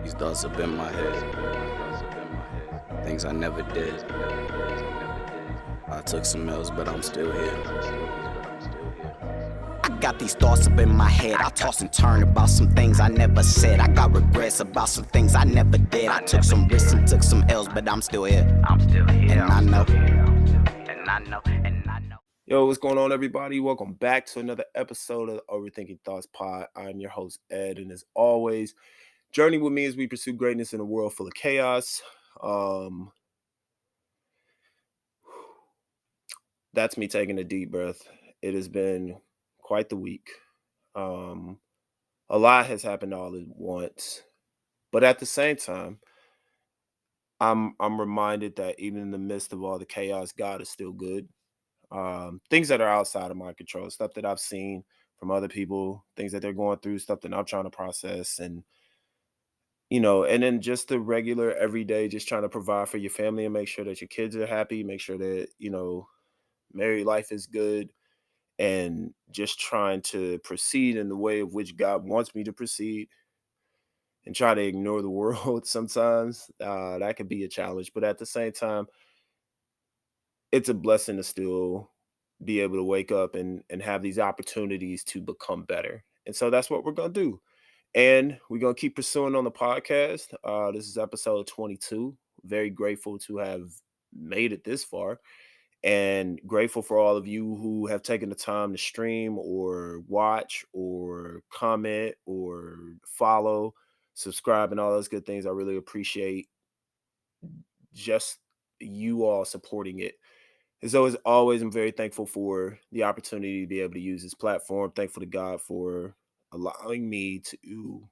These thoughts have been in my head. Things I never did. I took some L's, but I'm still here. I got these thoughts up in my head. I toss and turn about some things I never said. I got regrets about some things I never did. I took some risks and took some L's, but I'm still here. And I know. Yo, what's going on, everybody? Welcome back to another episode of the Overthinking Thoughts Pod. I'm your host, Ed, and as always, journey with me as we pursue greatness in a world full of chaos. That's me taking a deep breath. It has been quite the week. A lot has happened all at once, but at the same time, I'm reminded that even in the midst of all the chaos, God is still good. Things that are outside of my control, stuff that I've seen from other people, things that they're going through, stuff that I'm trying to process, and and then just the regular everyday, just trying to provide for your family and make sure that your kids are happy, make sure that married life is good, and just trying to proceed in the way of which God wants me to proceed, and try to ignore the world sometimes. That could be a challenge, but at the same time, it's a blessing to still be able to wake up and have these opportunities to become better. And so that's what we're going to do. And we're going to keep pursuing on the podcast. This is episode 22. Very grateful to have made it this far, and grateful for all of you who have taken the time to stream or watch or comment or follow, subscribe, and all those good things. I really appreciate just you all supporting it. And so, as always, I'm very thankful for the opportunity to be able to use this platform. Thankful to God for allowing me to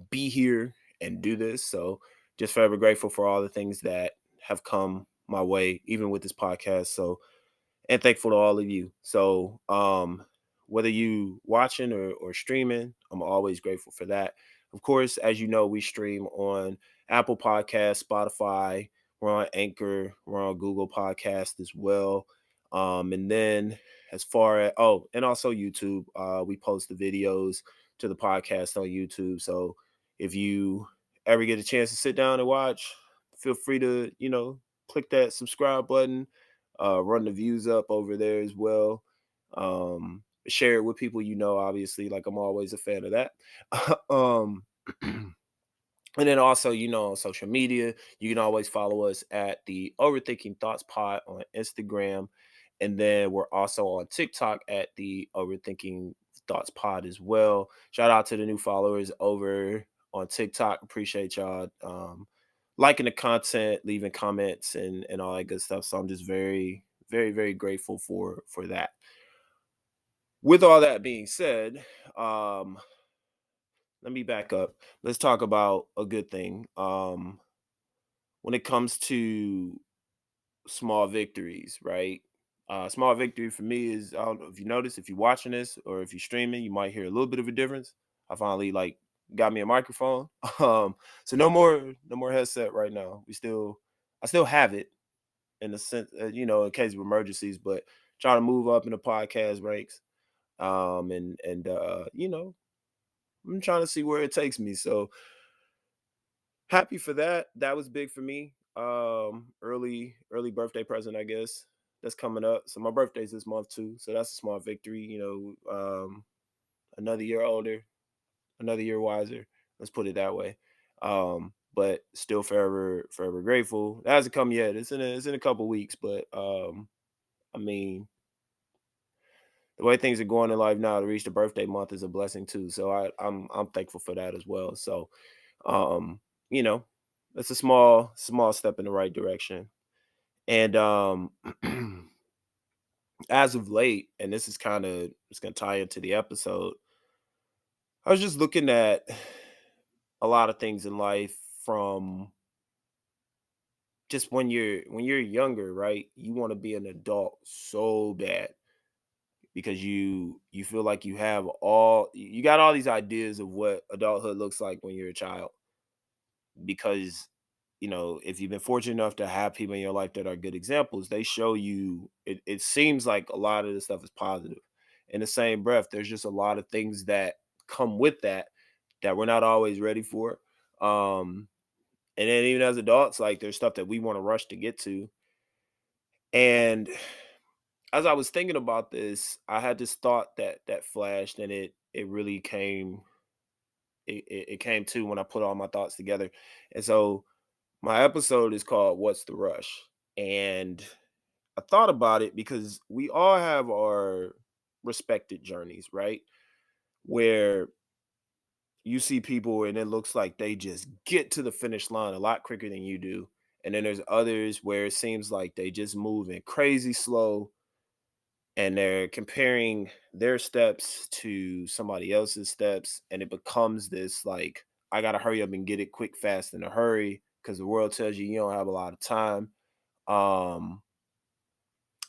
be here and do this. So, just forever grateful for all the things that have come my way, even with this podcast. So, and thankful to all of you. So, whether you watching or streaming, I'm always grateful for that. Of course, as you know, we stream on Apple Podcasts, Spotify, we're on Anchor, we're on Google Podcast as well. And then as far as and also YouTube, we post the videos to the podcast on YouTube. So if you ever get a chance to sit down and watch, feel free to, click that subscribe button, run the views up over there as well. Share it with people obviously, like I'm always a fan of that. um And then also, on social media, you can always follow us at the Overthinking Thoughts Pod on Instagram. And then we're also on TikTok at the Overthinking Thoughts Pod as well. Shout out to the new followers over on TikTok. Appreciate y'all liking the content, leaving comments and all that good stuff. So I'm just very, very, very grateful for that. With all that being said, let me back up. Let's talk about a good thing. When it comes to small victories, right? Small victory for me is, I don't know if you notice, if you're watching this or if you're streaming, you might hear a little bit of a difference. I finally got me a microphone. So no more headset right now. I still have it in the sense, in case of emergencies, but trying to move up in the podcast ranks. I'm trying to see where it takes me. So happy for that. That was big for me. Early birthday present, I guess. That's coming up. So my birthday's this month too. So that's a small victory. Another year older, another year wiser. Let's put it that way. But still forever grateful. That hasn't come yet. It's in a couple weeks, but I mean, the way things are going in life now, to reach the birthday month is a blessing too. So I'm thankful for that as well. So um, you know, it's a small step in the right direction. And as of late, and this is it's gonna tie into the episode, I was just looking at a lot of things in life from just when you're younger, right? You want to be an adult so bad because you feel like you got all these ideas of what adulthood looks like when you're a child, because if you've been fortunate enough to have people in your life that are good examples, they show you it seems like a lot of this stuff is positive. In the same breath, there's just a lot of things that come with that we're not always ready for. Um, and then even as adults, like there's stuff that we want to rush to get to. And as I was thinking about this, I had this thought that flashed, and it really came it came to when I put all my thoughts together. And so my episode is called "What's the Rush?" And I thought about it because we all have our respected journeys, right? Where you see people and it looks like they just get to the finish line a lot quicker than you do. And then there's others where it seems like they just moving crazy slow and they're comparing their steps to somebody else's steps. And it becomes this like, I got to hurry up and get it quick, fast, in a hurry because the world tells you you don't have a lot of time. Um,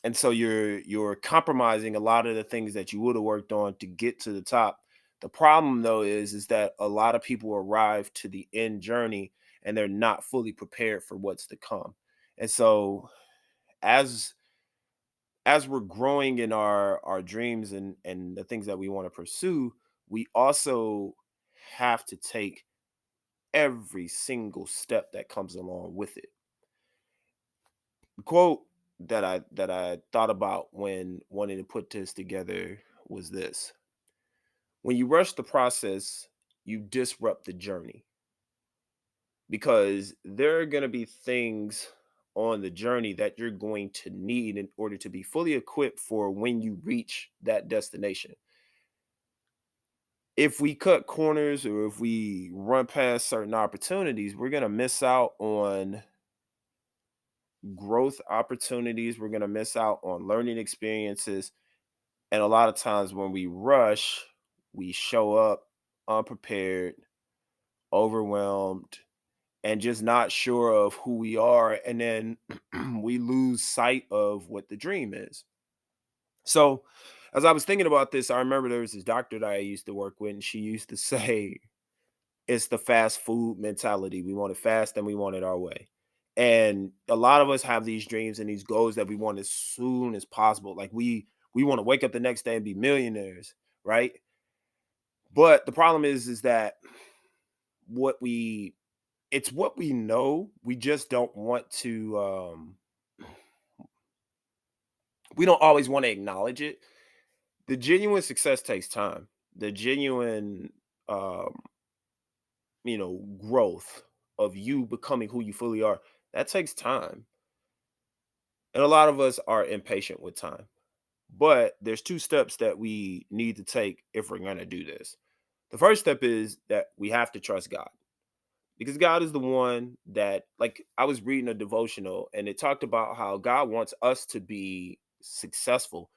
and so you're compromising a lot of the things that you would have worked on to get to the top. The problem though is that a lot of people arrive to the end journey and they're not fully prepared for what's to come. And so as as we're growing in our dreams and the things that we want to pursue, we also have to take every single step that comes along with it. The quote that I thought about when wanting to put this together was this: when you rush the process, you disrupt the journey because there are going to be things on the journey that you're going to need in order to be fully equipped for when you reach that destination. If we cut corners or if we run past certain opportunities, we're going to miss out on growth opportunities. We're going to miss out on learning experiences. And a lot of times when we rush, we show up unprepared, overwhelmed, and just not sure of who we are. And then we lose sight of what the dream is. So, as I was thinking about this, I remember there was this doctor that I used to work with, and she used to say, it's the fast food mentality. We want it fast and we want it our way. And a lot of us have these dreams and these goals that we want as soon as possible. Like we want to wake up the next day and be millionaires, right? But the problem is that what we it's what we know. We just don't want to we don't always want to acknowledge it. The genuine success takes time. The genuine um growth of you becoming who you fully are, that takes time. And a lot of us are impatient with time. But there's two steps that we need to take if we're going to do this. The first step is that we have to trust God because God is the one that, like, I was reading a devotional and it talked about how God wants us to be successful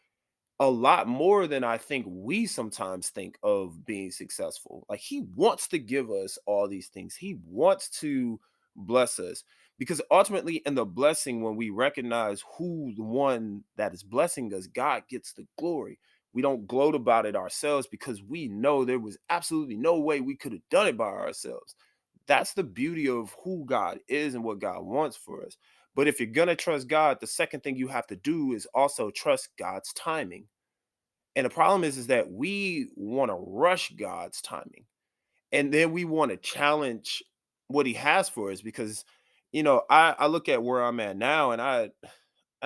a lot more than I think we sometimes think of being successful. Like he wants to give us all these things. He wants to bless us because ultimately in the blessing when we recognize who the one that is blessing us, God gets the glory. We don't gloat about it ourselves because we know there was absolutely no way we could have done it by ourselves. That's the beauty of who God is and what God wants for us. But if you're going to trust God, the second thing you have to do is also trust God's timing. And the problem is that we want to rush God's timing. And then we want to challenge what he has for us because I look at where I'm at now and I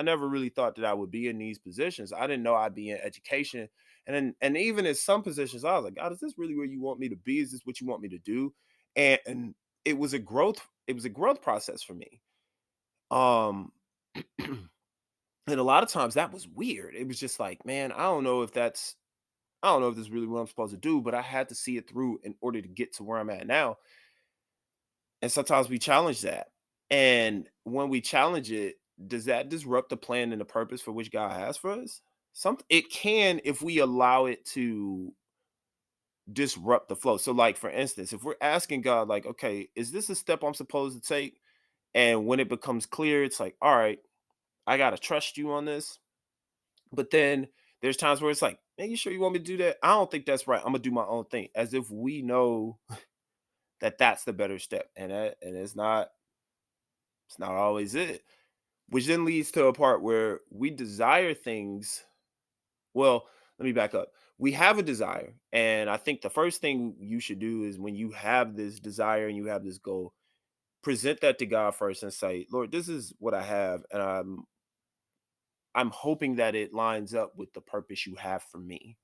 never really thought that I would be in these positions. I didn't know I'd be in education. And even in some positions, I was like, God, is this really where you want me to be? Is this what you want me to do? And it was a growth process for me. Um and a lot of times that was weird. It was just like, man, I don't know if this is really what I'm supposed to do, but I had to see it through in order to get to where I'm at now. And sometimes we challenge that. And when we challenge it, does that disrupt the plan and the purpose for which God has for us? Some it can if we allow it to disrupt the flow. So, like for instance, if we're asking God, like, okay, is this a step I'm supposed to take? And when it becomes clear, it's like, all right, I gotta trust you on this. But then there's times where it's like, man, you sure you want me to do that? I don't think that's right. I'm gonna do my own thing, as if we know that that's the better step, and it's not always it. Which then leads to a part where we desire things. Well, let me back up. we have a desire. And I think the first thing you should do is when you have this desire and you have this goal, present that to God first and say, Lord, this is what I have. And I'm hoping that it lines up with the purpose you have for me.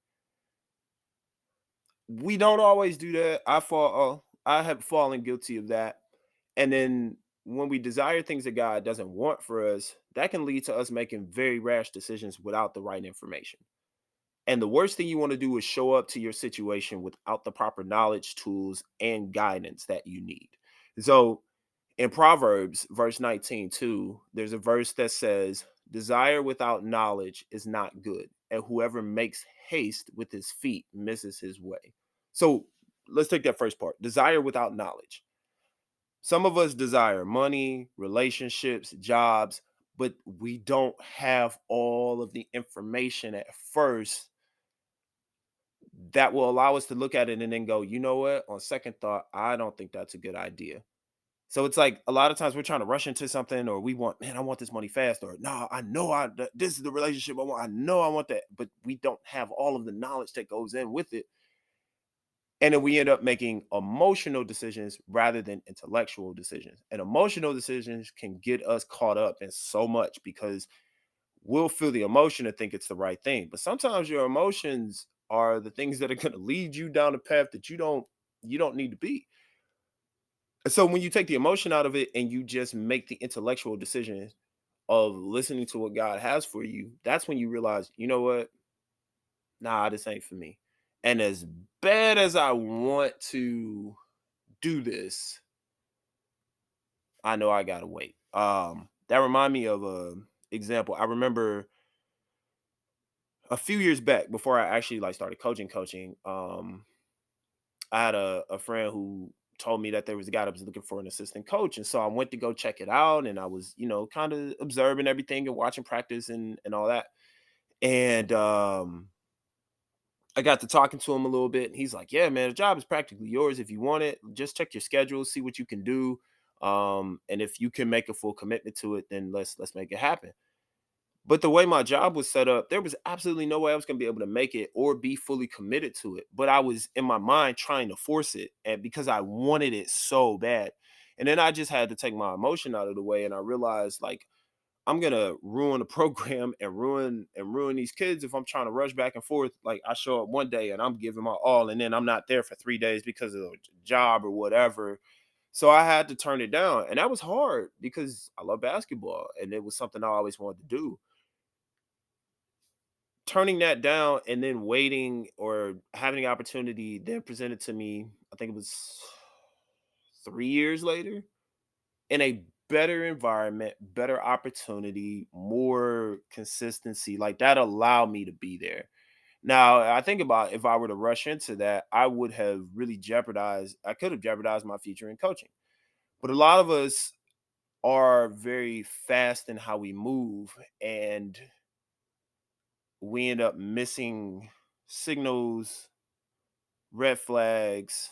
We don't always do that. I have fallen guilty of that. And then when we desire things that God doesn't want for us, that can lead to us making very rash decisions without the right information. And the worst thing you want to do is show up to your situation without the proper knowledge, tools, and guidance that you need. So in Proverbs, verse 19, too, there's a verse that says, desire without knowledge is not good, and whoever makes haste with his feet misses his way. So let's take that first part, desire without knowledge. Some of us desire money, relationships, jobs, but we don't have all of the information at first that will allow us to look at it and then go, you know what? On second thought, I don't think that's a good idea. So it's like a lot of times we're trying to rush into something, or we want, man, I want this money fast, or no, I know this is the relationship I want. I know I want that, but we don't have all of the knowledge that goes in with it. And then we end up making emotional decisions rather than intellectual decisions. And emotional decisions can get us caught up in so much because we'll feel the emotion and think it's the right thing. But sometimes your emotions are the things that are going to lead you down a path that you don't need to be. So when you take the emotion out of it and you just make the intellectual decision of listening to what God has for you, that's when you realize, you know what? Nah, this ain't for me. And as bad as I want to do this, I know I gotta wait. That remind me of a example. I remember a few years back before I actually like started coaching. I had a friend who told me that there was a guy that was looking for an assistant coach. And so I went to go check it out, and I was, kind of observing everything and watching practice and all that. And I got to talking to him a little bit, and he's like, yeah, man, the job is practically yours if you want it. Just check your schedule, see what you can do. And if you can make a full commitment to it, then let's make it happen. But the way my job was set up, there was absolutely no way I was going to be able to make it or be fully committed to it. But I was in my mind trying to force it, and because I wanted it so bad. And then I just had to take my emotion out of the way, and I realized like I'm going to ruin the program and ruin these kids if I'm trying to rush back and forth. Like I show up one day and I'm giving my all, and then I'm not there for 3 days because of the job or whatever. So I had to turn it down, and that was hard because I love basketball and it was something I always wanted to do. Turning that down and then waiting or having the opportunity then presented to me, I think it was 3 years later, in a better environment, better opportunity, more consistency, like, that allowed me to be there. Now, I think about if I were to rush into that, I could have jeopardized my future in coaching. But a lot of us are very fast in how we move, and we end up missing signals, red flags,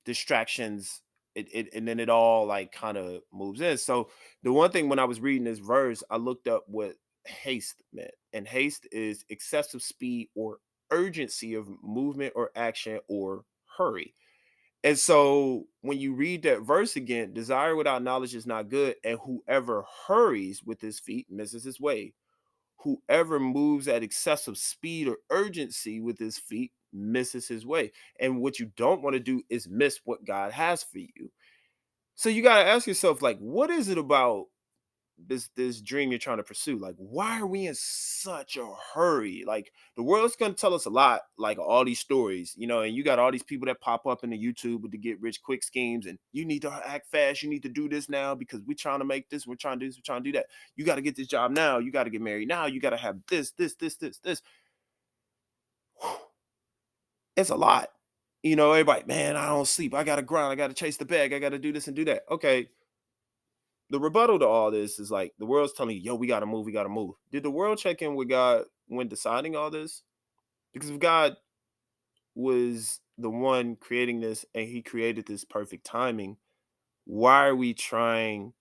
distractions. And then it all like kind of moves in. So the one thing when I was reading this verse, I looked up what haste meant. And haste is excessive speed or urgency of movement or action or hurry. And so when you read that verse again, desire without knowledge is not good. And whoever hurries with his feet misses his way. Whoever moves at excessive speed or urgency with his feet misses his way. And what you don't want to do is miss what God has for you. So you got to ask yourself, like, what is it about this dream you're trying to pursue? Like, why are we in such a hurry? Like, the world's gonna tell us a lot, like all these stories, and you got all these people that pop up in the YouTube with the get rich quick schemes, and you need to act fast, you need to do this now because we're trying to make this, we're trying to do this, we're trying to do that. You got to get this job now, you got to get married now, you got to have this. It's a lot. Everybody, man, I don't sleep. I gotta grind, I gotta chase the bag, I gotta do this and do that. Okay, the rebuttal to all this is like the world's telling you, yo, we gotta move, we gotta move. Did the world check in with God when deciding all this? Because if God was the one creating this and he created this perfect timing, why are we trying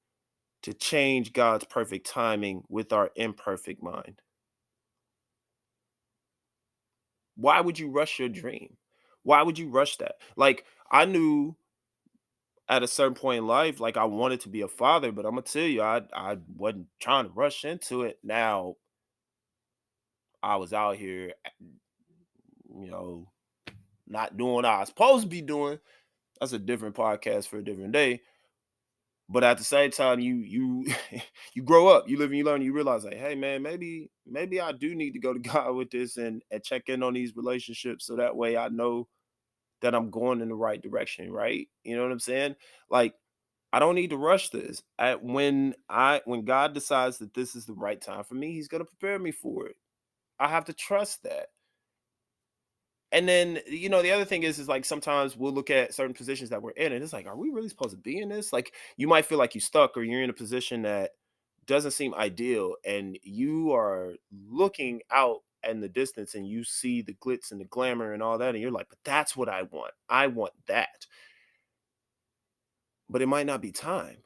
to change God's perfect timing with our imperfect mind? Why would you rush your dream? Why would you rush that? Like, I knew at a certain point in life, like, I wanted to be a father, but I'm gonna tell you, I wasn't trying to rush into it. Now, I was out here, you know, not doing what I was supposed to be doing. That's a different podcast for a different day. But at the same time, you you grow up, you live and you learn, you realize like, hey man, maybe I do need to go to God with this and check in on these relationships so that way I know that I'm going in the right direction, right? You know what I'm saying? Like, I don't need to rush this. When God decides that this is the right time for me, he's gonna prepare me for it. I have to trust that. And then, the other thing is like sometimes we'll look at certain positions that we're in, and it's like, are we really supposed to be in this? Like, you might feel like you're stuck or you're in a position that doesn't seem ideal, and you are looking out in the distance and you see the glitz and the glamour and all that, and you're like, but that's what I want. I want that. But it might not be time.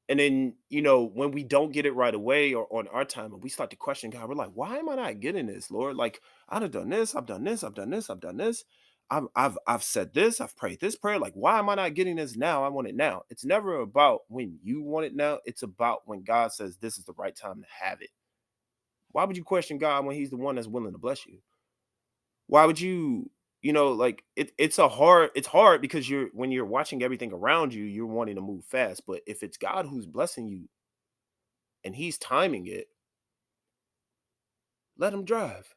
And then, when we don't get it right away or on our time, and we start to question God, we're like, why am I not getting this, Lord? Like, I've done this, I've done this, I've done this, I've done this. I've said this, I've prayed this prayer. Like, why am I not getting this now? I want it now. It's never about when you want it now. It's about when God says this is the right time to have it. Why would you question God when he's the one that's willing to bless you? Why would you, like it's hard because when you're watching everything around you, you're wanting to move fast. But if it's God who's blessing you, and he's timing it, let him drive.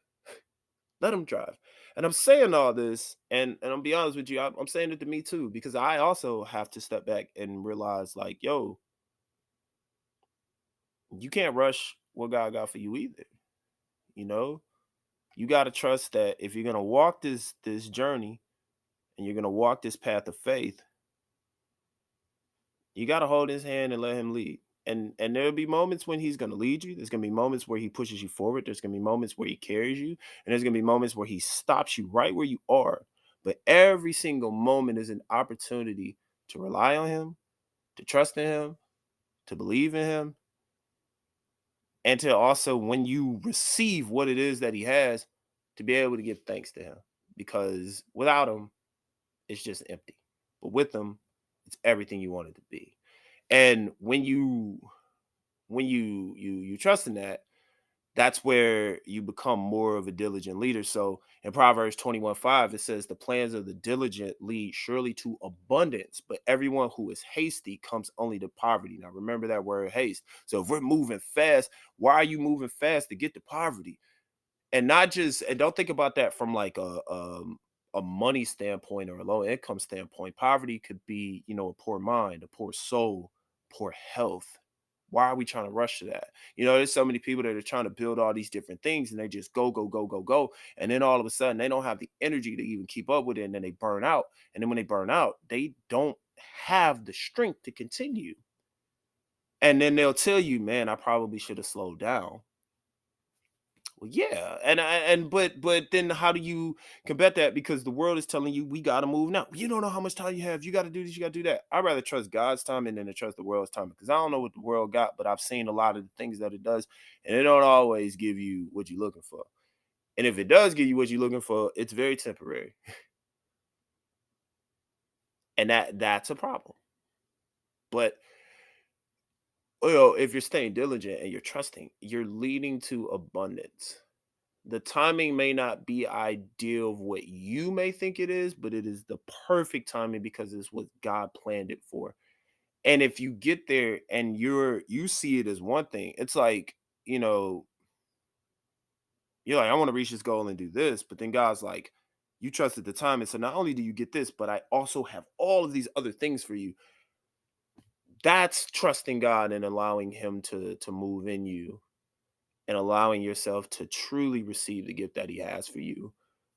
Let him drive. And I'm saying all this, and I'm be honest with you, I'm saying it to me too, because I also have to step back and realize, like, yo, you can't rush what God got for you either. You know, you got to trust that if you're gonna walk this journey and you're gonna walk this path of faith, you got to hold his hand and let him lead. And there'll be moments when he's going to lead you. There's going to be moments where he pushes you forward. There's going to be moments where he carries you, and there's going to be moments where he stops you right where you are. But every single moment is an opportunity to rely on him, to trust in him, to believe in him, and to also, when you receive what it is that he has, to be able to give thanks to him. Because without him, it's just empty. But with him, it's everything you want it to be. And when you trust in that, that's where you become more of a diligent leader. So in Proverbs 21:5, it says, the plans of the diligent lead surely to abundance, but everyone who is hasty comes only to poverty. Now remember that word haste. So if we're moving fast, why are you moving fast to get to poverty? And not just, and don't think about that from like a money standpoint or a low income standpoint. Poverty could be, a poor mind, a poor soul, poor health. Why are we trying to rush to that? There's so many people that are trying to build all these different things, and they just go, go, go, go, go. And then all of a sudden they don't have the energy to even keep up with it. And then they burn out. And then when they burn out, they don't have the strength to continue. And then they'll tell you, man, I probably should have slowed down. Well, yeah, but then how do you combat that? Because the world is telling you we got to move now. You don't know how much time you have. You got to do this. You got to do that. I'd rather trust God's timing than to trust the world's timing, because I don't know what the world got, but I've seen a lot of the things that it does, and it don't always give you what you're looking for. And if it does give you what you're looking for, it's very temporary, and that's a problem. But if you're staying diligent and you're trusting, you're leading to abundance. The timing may not be ideal of what you may think it is, but it is the perfect timing because it's what God planned it for. And if you get there and you see it as one thing, it's like, you know, you're like, I want to reach this goal and do this, but then God's like, you trusted the timing. So not only do you get this, but I also have all of these other things for you. That's trusting God and allowing him to move in you and allowing yourself to truly receive the gift that he has for you.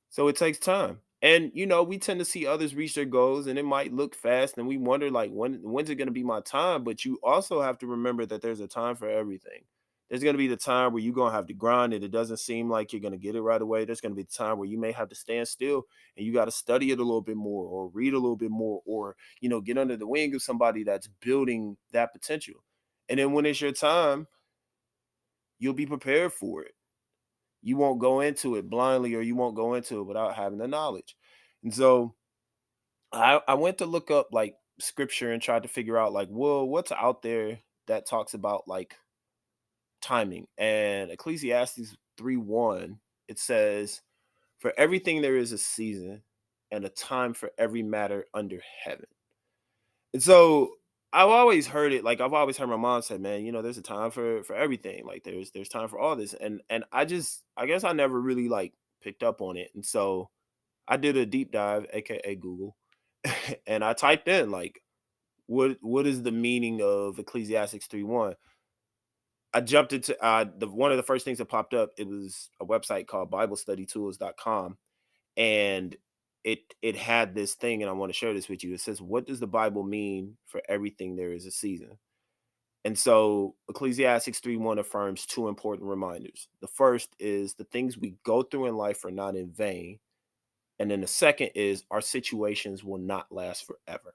So it takes time. And we tend to see others reach their goals and it might look fast and we wonder like when's it going to be my time, but you also have to remember that there's a time for everything. There's going to be the time where you're going to have to grind and it doesn't seem like you're going to get it right away. There's going to be the time where you may have to stand still and you got to study it a little bit more or read a little bit more or get under the wing of somebody that's building that potential. And then when it's your time, you'll be prepared for it. You won't go into it blindly, or you won't go into it without having the knowledge. And so I went to look up like scripture and tried to figure out like, well, what's out there that talks about like timing. And Ecclesiastes 3:1, it says, "For everything there is a season and a time for every matter under heaven." And so I've always heard it, like I've always heard my mom say, "Man, there's a time for everything. Like there's time for all this." And I guess I never really like picked up on it. And so I did a deep dive, aka Google, and I typed in like what is the meaning of Ecclesiastes 3:1. I jumped into the one of the first things that popped up. It was a website called BibleStudyTools.com, and it had this thing, and I want to share this with you. It says, "What does the Bible mean for everything there is a season?" And so Ecclesiastes 3:1 affirms two important reminders. The first is the things we go through in life are not in vain, and then the second is our situations will not last forever.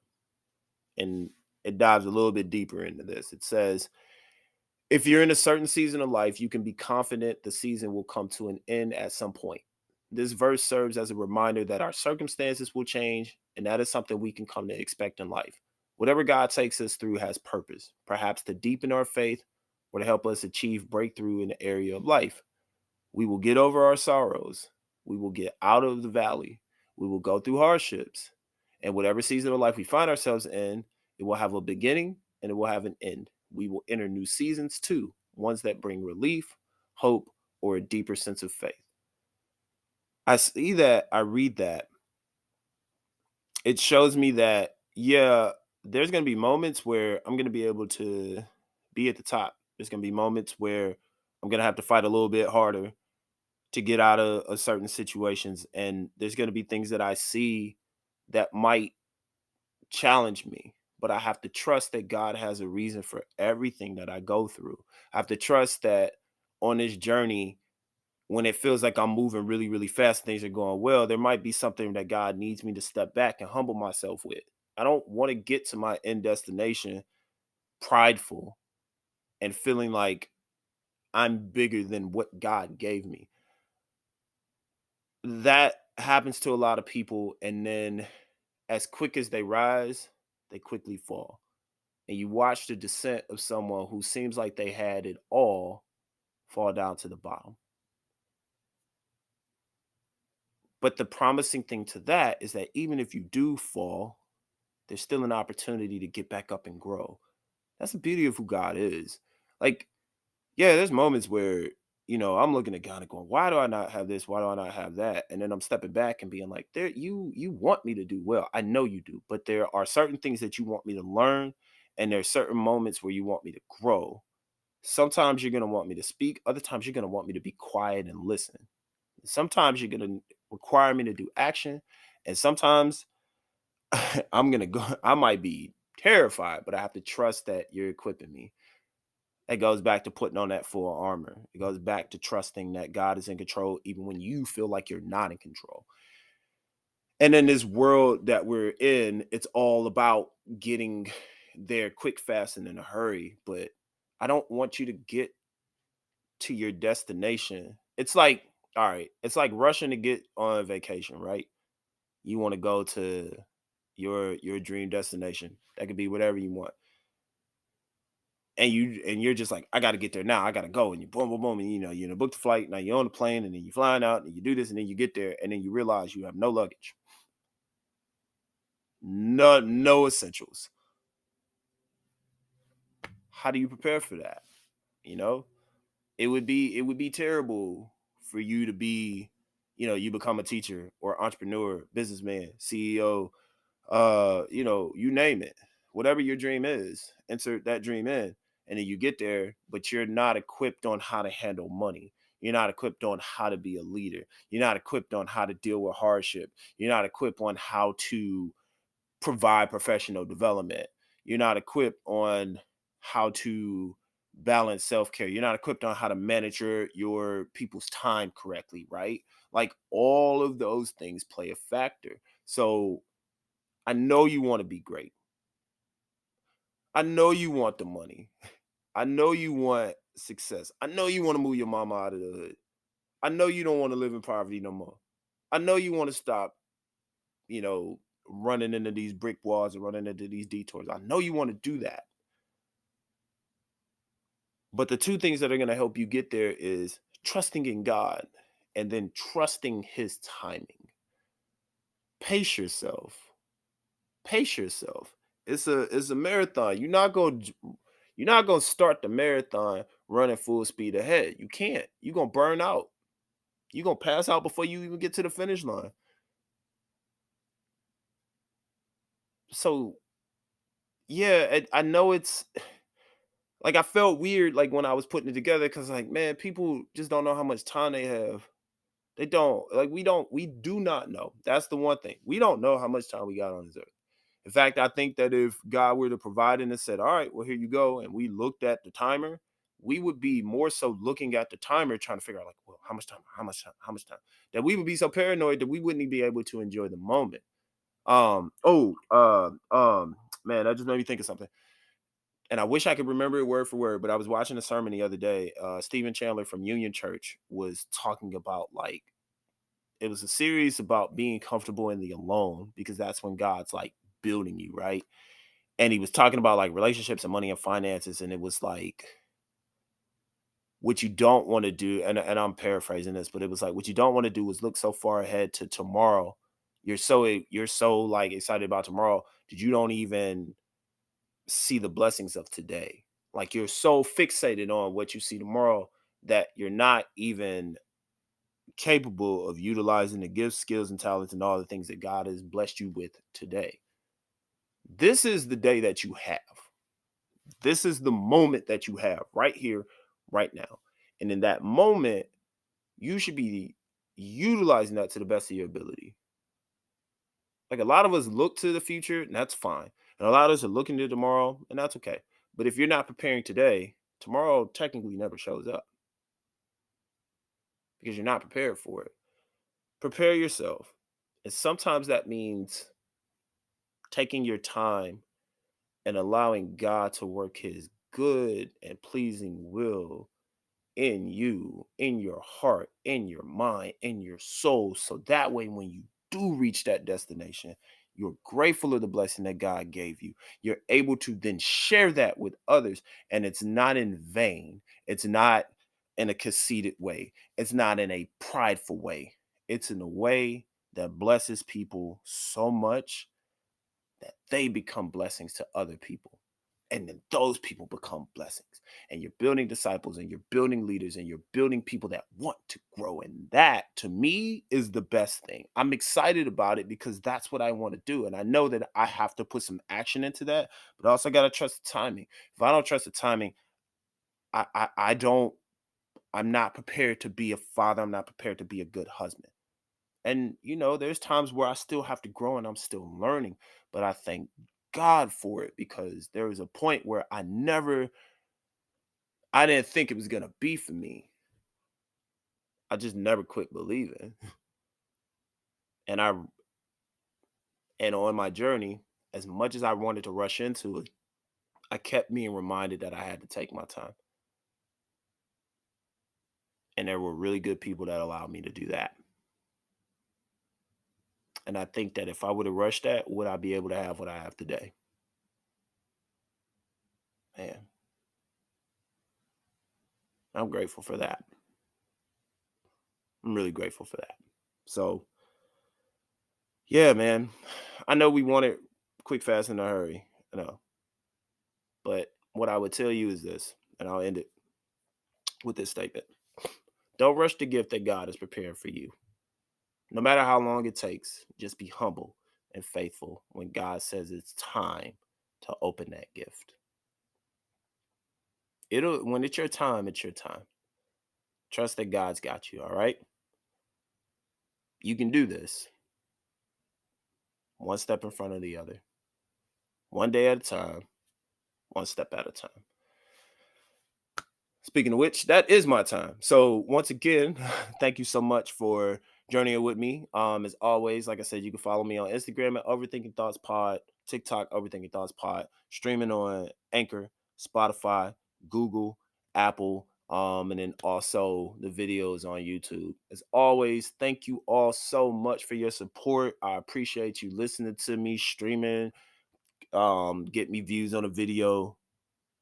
And it dives a little bit deeper into this. It says, if you're in a certain season of life, you can be confident the season will come to an end at some point. This verse serves as a reminder that our circumstances will change, and that is something we can come to expect in life. Whatever God takes us through has purpose, perhaps to deepen our faith or to help us achieve breakthrough in the area of life. We will get over our sorrows. We will get out of the valley. We will go through hardships. And whatever season of life we find ourselves in, it will have a beginning and it will have an end. We will enter new seasons too, ones that bring relief, hope, or a deeper sense of faith. I see that, I read that. It shows me that, yeah, there's going to be moments where I'm going to be able to be at the top. There's going to be moments where I'm going to have to fight a little bit harder to get out of certain situations. And there's going to be things that I see that might challenge me, but I have to trust that God has a reason for everything that I go through. I have to trust that on this journey, when it feels like I'm moving really, really fast, things are going well, there might be something that God needs me to step back and humble myself with. I don't want to get to my end destination prideful and feeling like I'm bigger than what God gave me. That happens to a lot of people, and then as quick as they rise, they quickly fall. And you watch the descent of someone who seems like they had it all fall down to the bottom. But the promising thing to that is that even if you do fall, there's still an opportunity to get back up and grow. That's the beauty of who God is. Like, yeah, there's moments where, I'm looking at God and going, why do I not have this? Why do I not have that? And then I'm stepping back and being like, there, you want me to do well. I know you do, but there are certain things that you want me to learn, and there are certain moments where you want me to grow. Sometimes you're gonna want me to speak, other times you're gonna want me to be quiet and listen. Sometimes you're gonna require me to do action, and sometimes I might be terrified, but I have to trust that you're equipping me. It goes back to putting on that full armor. It goes back to trusting that God is in control, even when you feel like you're not in control. And in this world that we're in, it's all about getting there quick, fast, and in a hurry. But I don't want you to get to your destination. It's like, all right, it's like rushing to get on vacation, right? You want to go to your dream destination. That could be whatever you want. And you're just like, I gotta get there now. I gotta go. And you boom, boom, boom. And you book the flight. Now you're on the plane, and then you're flying out, and you do this, and then you get there, and then you realize you have no luggage. No essentials. How do you prepare for that? You know? It would be terrible for you to be, you become a teacher or entrepreneur, businessman, CEO, you name it. Whatever your dream is, insert that dream in. And then you get there, but you're not equipped on how to handle money. You're not equipped on how to be a leader. You're not equipped on how to deal with hardship. You're not equipped on how to provide professional development. You're not equipped on how to balance self-care. You're not equipped on how to manage your people's time correctly, right? Like all of those things play a factor. So I know you want to be great. I know you want the money. I know you want success. I know you want to move your mama out of the hood. I know you don't want to live in poverty no more. I know you want to stop, you know, running into these brick walls and running into these detours. I know you want to do that. But the two things that are going to help you get there is trusting in God and then trusting his timing. Pace yourself. Pace yourself. It's a marathon. You're not gonna start the marathon running full speed ahead. You can't. You're gonna burn out. You're gonna pass out before you even get to the finish line. So yeah, I know it's like I felt weird like when I was putting it together because like man, people just don't know how much time they have. They don't like we do not know. That's the one thing. We don't know how much time we got on this earth. In fact, I think that if God were to provide and said, all right, well, here you go, and we looked at the timer, we would be more so looking at the timer, trying to figure out, like, well, how much time, that we would be so paranoid that we wouldn't even be able to enjoy the moment. Man, that just made me think of something. And I wish I could remember it word for word, but I was watching a sermon the other day. Stephen Chandler from Union Church was talking about like, it was a series about being comfortable in the alone because that's when God's like building you, right? And he was talking about like relationships and money and finances, and it was like what you don't want to do, and I'm paraphrasing this, but it was like what you don't want to do is look so far ahead to tomorrow. You're so like excited about tomorrow that you don't even see the blessings of today. Like you're so fixated on what you see tomorrow that you're not even capable of utilizing the gifts, skills, and talents and all the things that God has blessed you with today. This is the day that you have. This is the moment that you have right here, right now. And in that moment, you should be utilizing that to the best of your ability. Like a lot of us look to the future, and that's fine. And a lot of us are looking to tomorrow, and that's okay. But if you're not preparing today, tomorrow technically never shows up because you're not prepared for it. Prepare yourself. And sometimes that means taking your time and allowing God to work his good and pleasing will in you, in your heart, in your mind, in your soul. So that way, when you do reach that destination, you're grateful of the blessing that God gave you. You're able to then share that with others, and it's not in vain. It's not in a conceited way. It's not in a prideful way. It's in a way that blesses people so much that they become blessings to other people. And then those people become blessings. And you're building disciples and you're building leaders and you're building people that want to grow. And that to me is the best thing. I'm excited about it because that's what I want to do. And I know that I have to put some action into that, but I also got to trust the timing. If I don't trust the timing, I don't, I'm not prepared to be a father. I'm not prepared to be a good husband. And, there's times where I still have to grow and I'm still learning, but I thank God for it because there was a point where I didn't think it was going to be for me. I just never quit believing. And and on my journey, as much as I wanted to rush into it, I kept being reminded that I had to take my time. And there were really good people that allowed me to do that. And I think that if I would have rushed that, would I be able to have what I have today? Man, I'm grateful for that. I'm really grateful for that. So, yeah, man. I know we want it quick, fast, in a hurry. I know. But what I would tell you is this, and I'll end it with this statement. Don't rush the gift that God is preparing for you. No matter how long it takes, just be humble and faithful when God says it's time to open that gift. When it's your time, it's your time. Trust that God's got you, all right? You can do this. One step in front of the other. One day at a time, one step at a time. Speaking of which, that is my time. So once again, thank you so much for journeying with me. As always, like I said, you can follow me on Instagram at OverthinkingThoughtsPod, TikTok OverthinkingThoughtsPod, streaming on Anchor, Spotify, Google, Apple, and then also the videos on YouTube. As always, thank you all so much for your support. I appreciate you listening to me, streaming, get me views on a video.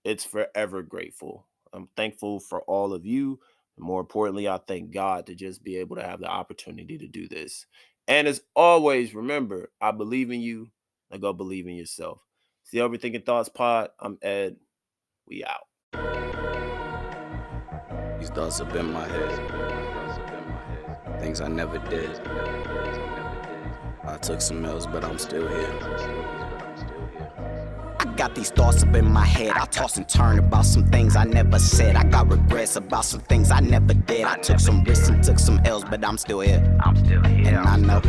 It's forever grateful. I'm thankful for all of you. And more importantly, I thank God to just be able to have the opportunity to do this. And as always, remember, I believe in you. Now go believe in yourself. It's the Overthinking Thoughts Pod. I'm Ed. We out. These thoughts have been in my head. Things I never did. I took some L's, but I'm still here. I got these thoughts up in my head. I toss and turn about some things I never said. I got regrets about some things I never did. I took some risks and took some L's, but I'm still here. And I know.